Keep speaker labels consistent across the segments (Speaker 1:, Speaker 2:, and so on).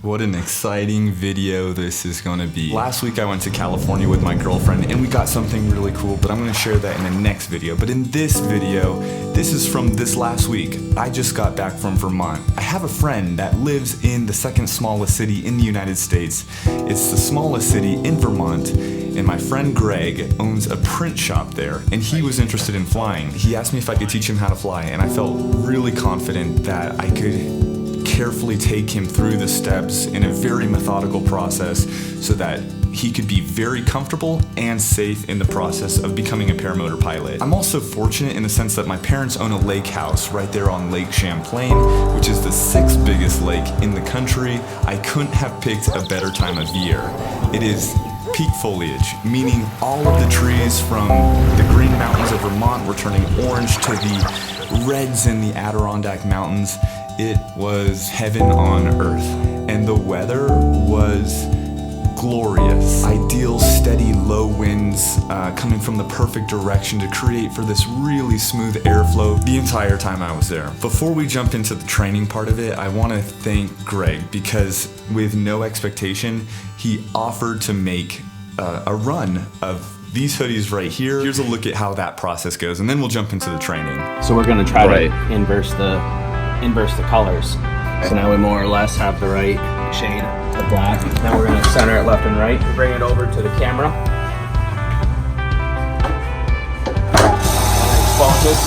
Speaker 1: What an exciting video this is gonna be. Last week I went to California with my girlfriend and we got something really cool, but I'm gonna share that in the next video. But in this video, this is from this last week. I just got back from Vermont. I have a friend that lives in the second smallest city in the United States. It's the smallest city in Vermont, and my friend Greg owns a print shop there, and he was interested in flying. He asked me if I could teach him how to fly, and I felt really confident that I could carefully take him through the steps in a very methodical process so that he could be very comfortable and safe in the process of becoming a paramotor pilot. I'm also fortunate in the sense that my parents own a lake house right there on Lake Champlain, which is the 6th biggest lake in the country. I couldn't have picked a better time of year. It is peak foliage, meaning all of the trees from the Green Mountains of Vermont were turning orange to the reds in the Adirondack Mountains. It was heaven on earth, and the weather was glorious. Ideal, steady, low winds coming from the perfect direction to create for this really smooth airflow the entire time I was there. Before we jump into the training part of it, I want to thank Greg because with no expectation, he offered to make a run of these hoodies right here. Here's a look at how that process goes, and then we'll jump into the training.
Speaker 2: So we're going to try to inverse the colors. So now we more or less have the right shade of black. Now we're going to center it left and right. Bring it over to the camera. Focus.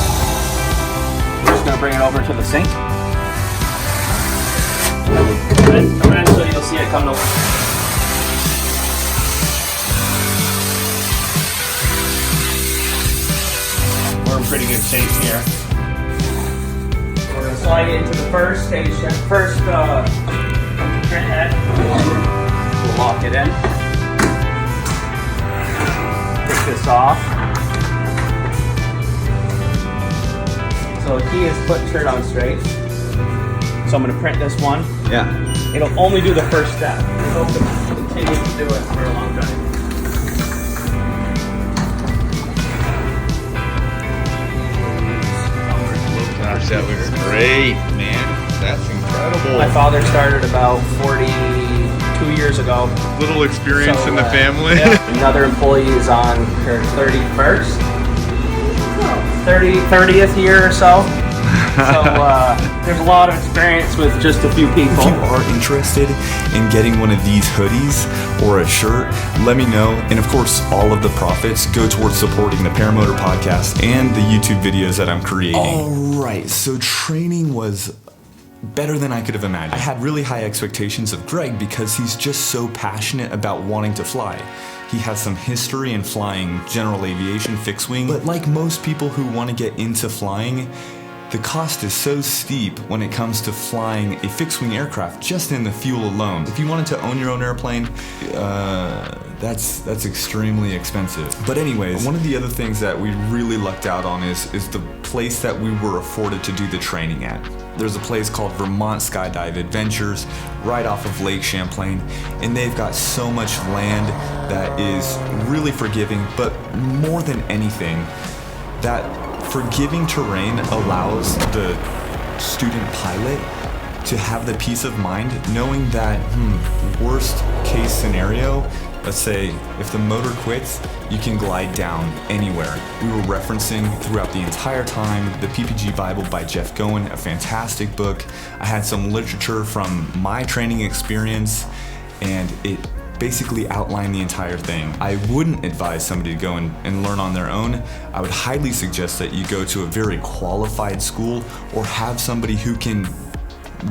Speaker 2: We're just going to bring it over to the sink. Eventually you'll see it coming over. We're in pretty good shape here. Slide into the first print head. We'll lock it in. Take this off. So the key is put shirt on straight. So I'm going to print this one.
Speaker 1: Yeah.
Speaker 2: It'll only do the first step. We hope to continue to do it for a long time.
Speaker 3: Gosh, that looks great, man. That's incredible.
Speaker 2: My father started about 42 years ago.
Speaker 3: Little experience in the family.
Speaker 2: Yeah. Another employee is on her 31st, 30th year or so. So there's a lot of experience with just a few people.
Speaker 1: If you are interested in getting one of these hoodies or a shirt, let me know. And of course, all of the profits go towards supporting the Paramotor Podcast and the YouTube videos that I'm creating. All right, so training was better than I could have imagined. I had really high expectations of Greg because he's just so passionate about wanting to fly. He has some history in flying general aviation fixed wing, but like most people who want to get into flying, the cost is so steep when it comes to flying a fixed-wing aircraft just in the fuel alone. If you wanted to own your own airplane, that's extremely expensive. But anyways, one of the other things that we really lucked out on is the place that we were afforded to do the training at. There's a place called Vermont Skydive Adventures right off of Lake Champlain, and they've got so much land that is really forgiving, but more than anything, that forgiving terrain allows the student pilot to have the peace of mind knowing that, worst case scenario, let's say if the motor quits, you can glide down anywhere. We were referencing throughout the entire time the PPG Bible by Jeff Gowen, a fantastic book. I had some literature from my training experience, and it basically outline the entire thing. I wouldn't advise somebody to go and learn on their own. I would highly suggest that you go to a very qualified school or have somebody who can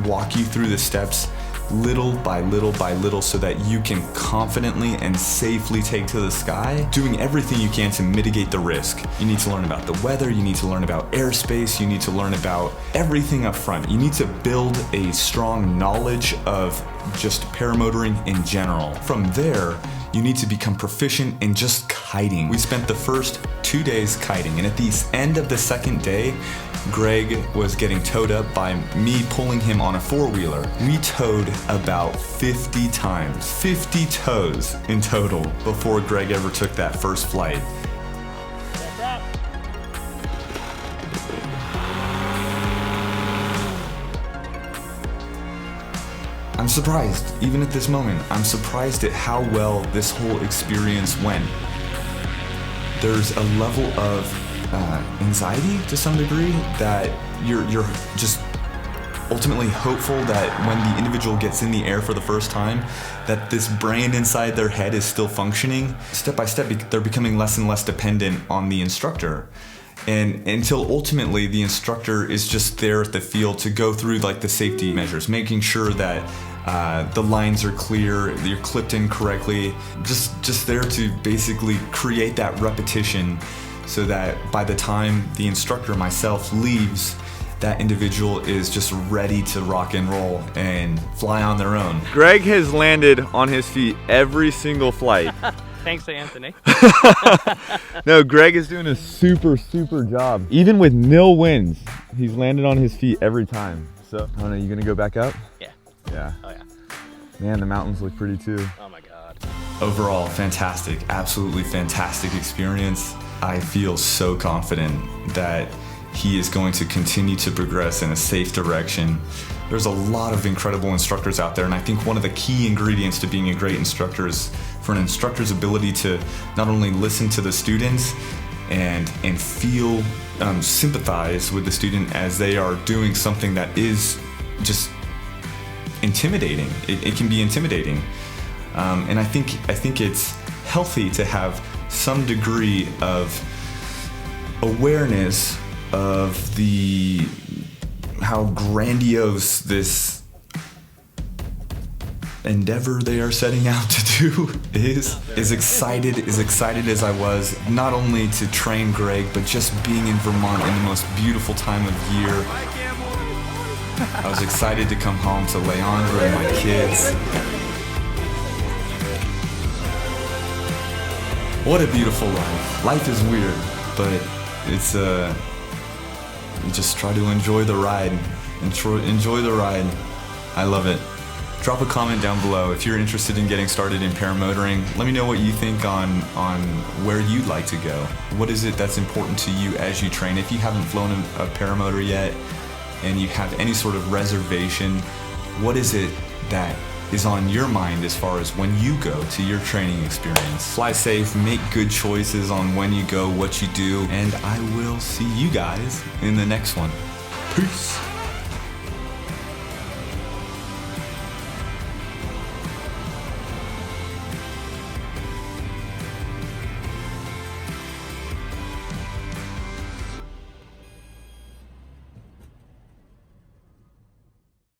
Speaker 1: walk you through the steps little by little by little so that you can confidently and safely take to the sky, doing everything you can to mitigate the risk. You need to learn about the weather, you need to learn about airspace, you need to learn about everything up front. You need to build a strong knowledge of just paramotoring in general. From there, you need to become proficient in just kiting. We spent the first 2 days kiting, and at the end of the second day, Greg was getting towed up by me pulling him on a four-wheeler. We towed about 50 times, 50 tows in total before Greg ever took that first flight. I'm surprised, even at this moment, I'm surprised at how well this whole experience went. There's a level of anxiety to some degree that you're just ultimately hopeful that when the individual gets in the air for the first time, that this brain inside their head is still functioning. Step by step, they're becoming less and less dependent on the instructor. And until ultimately the instructor is just there at the field to go through like the safety measures, making sure that the lines are clear, you're clipped in correctly, just there to basically create that repetition so that by the time the instructor, myself, leaves, that individual is just ready to rock and roll and fly on their own.
Speaker 4: Greg has landed on his feet every single flight.
Speaker 2: Thanks to Anthony.
Speaker 4: No, Greg is doing a super job. Even with nil winds, he's landed on his feet every time. So, I don't know, you gonna go back up?
Speaker 2: Yeah.
Speaker 4: Yeah.
Speaker 2: Oh yeah.
Speaker 4: Man, the mountains look pretty too.
Speaker 2: Oh my God.
Speaker 1: Overall, fantastic, absolutely fantastic experience. I feel so confident that he is going to continue to progress in a safe direction. There's a lot of incredible instructors out there, and I think one of the key ingredients to being a great instructor is for an instructor's ability to not only listen to the students and feel, sympathize with the student as they are doing something that is just intimidating. It can be intimidating, and I think it's healthy to have some degree of awareness of how grandiose this endeavor they are setting out to do is. As excited as I was, not only to train Greg, but just being in Vermont in the most beautiful time of year. I was excited to come home to Leandra and my kids. What a beautiful life. Life is weird, but it's you just try to enjoy the ride. Enjoy the ride. I love it. Drop a comment down below if you're interested in getting started in paramotoring. Let me know what you think on where you'd like to go. What is it that's important to you as you train? If you haven't flown a paramotor yet and you have any sort of reservation, what is it that is on your mind as far as when you go to your training experience? Fly safe, make good choices on when you go, what you do, and I will see you guys in the next one. Peace.